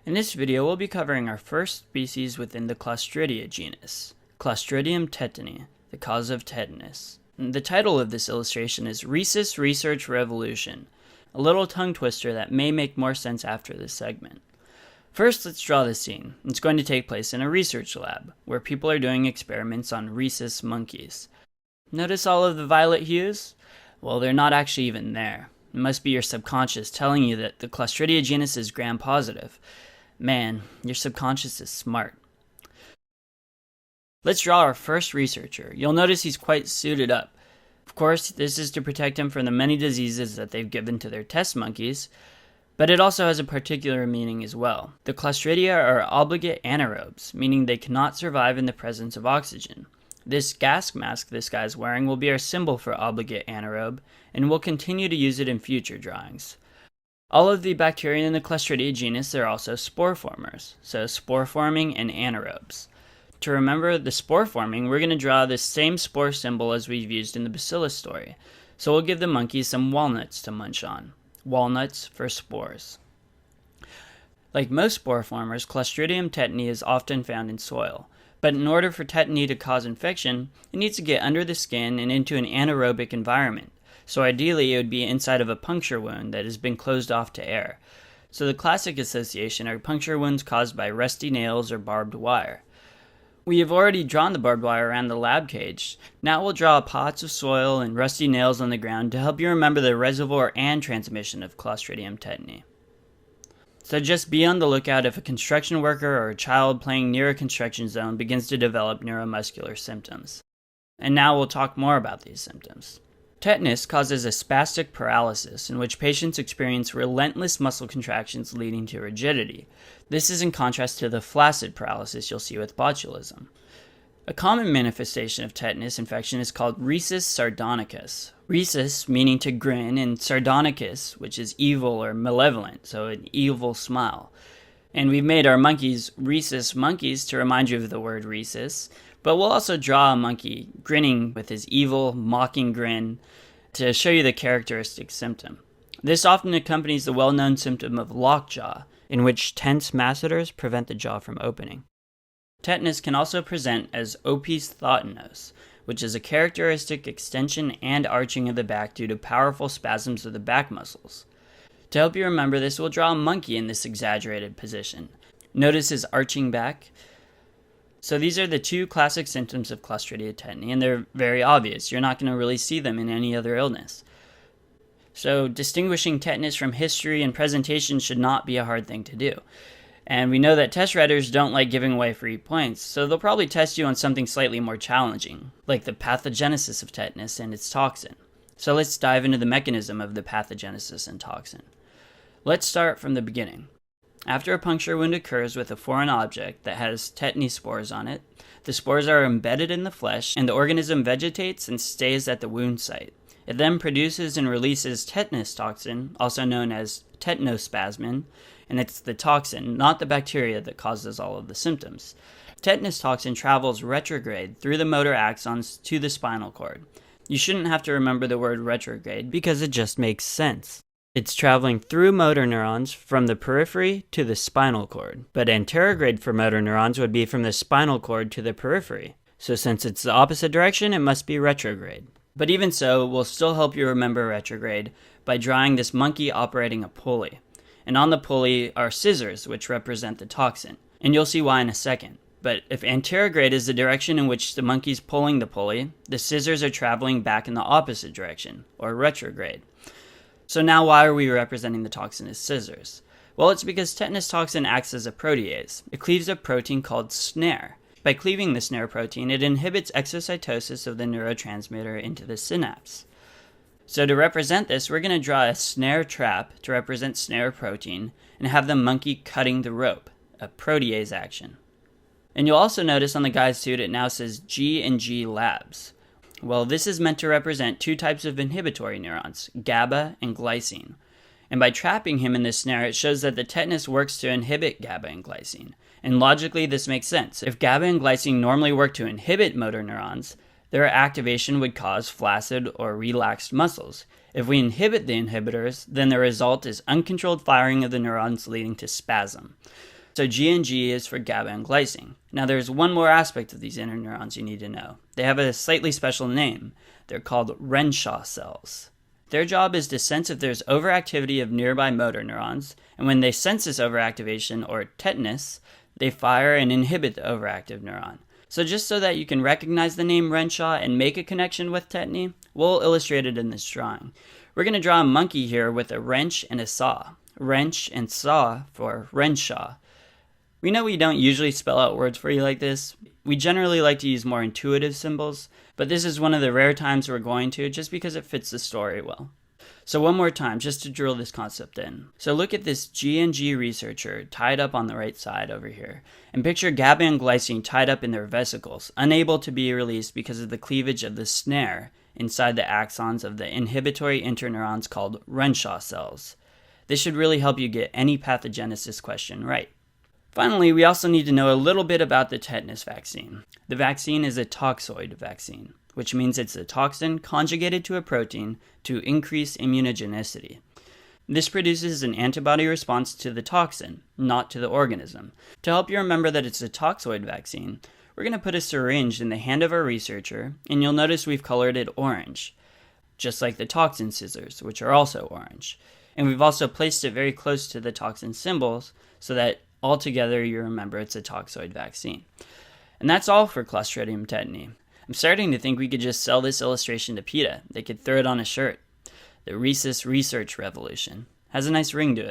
In this video, we'll be covering our first species within the Clostridia genus, Clostridium tetani, the cause of tetanus. And the title of this illustration is Rhesus Research Revolution, a little tongue twister that may make more sense after this segment. First, let's draw the scene. It's going to take place in a research lab, where people are doing experiments on rhesus monkeys. Notice all of the violet hues? Well, they're not actually even there. It must be your subconscious telling you that the Clostridia genus is gram-positive. Man, your subconscious is smart. Let's draw our first researcher. You'll notice he's quite suited up. Of course, this is to protect him from the many diseases that they've given to their test monkeys, but it also has a particular meaning as well. The Clostridia are obligate anaerobes, meaning they cannot survive in the presence of oxygen. This gas mask this guy is wearing will be our symbol for obligate anaerobe, and we'll continue to use it in future drawings. All of the bacteria in the Clostridia genus are also spore formers, so spore forming and anaerobes. To remember the spore forming, we're going to draw the same spore symbol as we've used in the bacillus story, so we'll give the monkeys some walnuts to munch on. Walnuts for spores. Like most spore formers, Clostridium tetani is often found in soil, but in order for tetany to cause infection, it needs to get under the skin and into an anaerobic environment. So ideally, it would be inside of a puncture wound that has been closed off to air. So the classic association are puncture wounds caused by rusty nails or barbed wire. We have already drawn the barbed wire around the lab cage. Now we'll draw pots of soil and rusty nails on the ground to help you remember the reservoir and transmission of Clostridium tetani. So just be on the lookout if a construction worker or a child playing near a construction zone begins to develop neuromuscular symptoms. And now we'll talk more about these symptoms. Tetanus causes a spastic paralysis in which patients experience relentless muscle contractions leading to rigidity. This is in contrast to the flaccid paralysis you'll see with botulism. A common manifestation of tetanus infection is called rhesus sardonicus. Rhesus meaning to grin, and sardonicus, which is evil or malevolent, so an evil smile. And we've made our monkeys rhesus monkeys to remind you of the word rhesus, but we'll also draw a monkey grinning with his evil, mocking grin to show you the characteristic symptom. This often accompanies the well-known symptom of lockjaw, in which tense masseters prevent the jaw from opening. Tetanus can also present as opes thotinos, which is a characteristic extension and arching of the back due to powerful spasms of the back muscles. To help you remember this, we'll draw a monkey in this exaggerated position. Notice his arching back. So these are the two classic symptoms of Clostridia tetani, and they're very obvious. You're not going to really see them in any other illness. So distinguishing tetanus from history and presentation should not be a hard thing to do. And we know that test writers don't like giving away free points, so they'll probably test you on something slightly more challenging, like the pathogenesis of tetanus and its toxin. So let's dive into the mechanism of the pathogenesis and toxin. Let's start from the beginning. After a puncture wound occurs with a foreign object that has tetany spores on it, the spores are embedded in the flesh and the organism vegetates and stays at the wound site. It then produces and releases tetanus toxin, also known as tetanospasmin, and it's the toxin, not the bacteria, that causes all of the symptoms. Tetanus toxin travels retrograde through the motor axons to the spinal cord. You shouldn't have to remember the word retrograde because it just makes sense. It's traveling through motor neurons from the periphery to the spinal cord, but anterograde for motor neurons would be from the spinal cord to the periphery. So since it's the opposite direction, it must be retrograde. But even so, we'll still help you remember retrograde by drawing this monkey operating a pulley. And on the pulley are scissors, which represent the toxin. And you'll see why in a second. But if anterograde is the direction in which the monkey's pulling the pulley, the scissors are traveling back in the opposite direction, or retrograde. So now why are we representing the toxin as scissors? Well, it's because tetanus toxin acts as a protease. It cleaves a protein called SNARE. By cleaving the SNARE protein, it inhibits exocytosis of the neurotransmitter into the synapse. So to represent this, we're going to draw a SNARE trap to represent SNARE protein and have the monkey cutting the rope, a protease action. And you'll also notice on the guy's suit it now says G&G Labs. Well, this is meant to represent two types of inhibitory neurons, GABA and glycine. And by trapping him in this snare, it shows that the tetanus works to inhibit GABA and glycine. And logically, this makes sense. If GABA and glycine normally work to inhibit motor neurons, their activation would cause flaccid or relaxed muscles. If we inhibit the inhibitors, then the result is uncontrolled firing of the neurons leading to spasm. So G and G is for GABA and glycine. Now there's one more aspect of these interneurons you need to know. They have a slightly special name. They're called Renshaw cells. Their job is to sense if there's overactivity of nearby motor neurons, and when they sense this overactivation, or tetanus, they fire and inhibit the overactive neuron. So just so that you can recognize the name Renshaw and make a connection with tetany, we'll illustrate it in this drawing. We're going to draw a monkey here with a wrench and a saw. Wrench and saw for Renshaw. We know we don't usually spell out words for you like this. We generally like to use more intuitive symbols, but this is one of the rare times we're going to just because it fits the story well. So one more time, just to drill this concept in. So look at this G and G researcher tied up on the right side over here, and picture GABA and glycine tied up in their vesicles, unable to be released because of the cleavage of the snare inside the axons of the inhibitory interneurons called Renshaw cells. This should really help you get any pathogenesis question right. Finally, we also need to know a little bit about the tetanus vaccine. The vaccine is a toxoid vaccine, which means it's a toxin conjugated to a protein to increase immunogenicity. This produces an antibody response to the toxin, not to the organism. To help you remember that it's a toxoid vaccine, we're going to put a syringe in the hand of our researcher, and you'll notice we've colored it orange, just like the toxin scissors, which are also orange. And we've also placed it very close to the toxin symbols so that altogether you remember it's a toxoid vaccine. And that's all for Clostridium tetani. I'm starting to think we could just sell this illustration to PETA. They could throw it on a shirt. The Rhesus Research Revolution. Has a nice ring to it.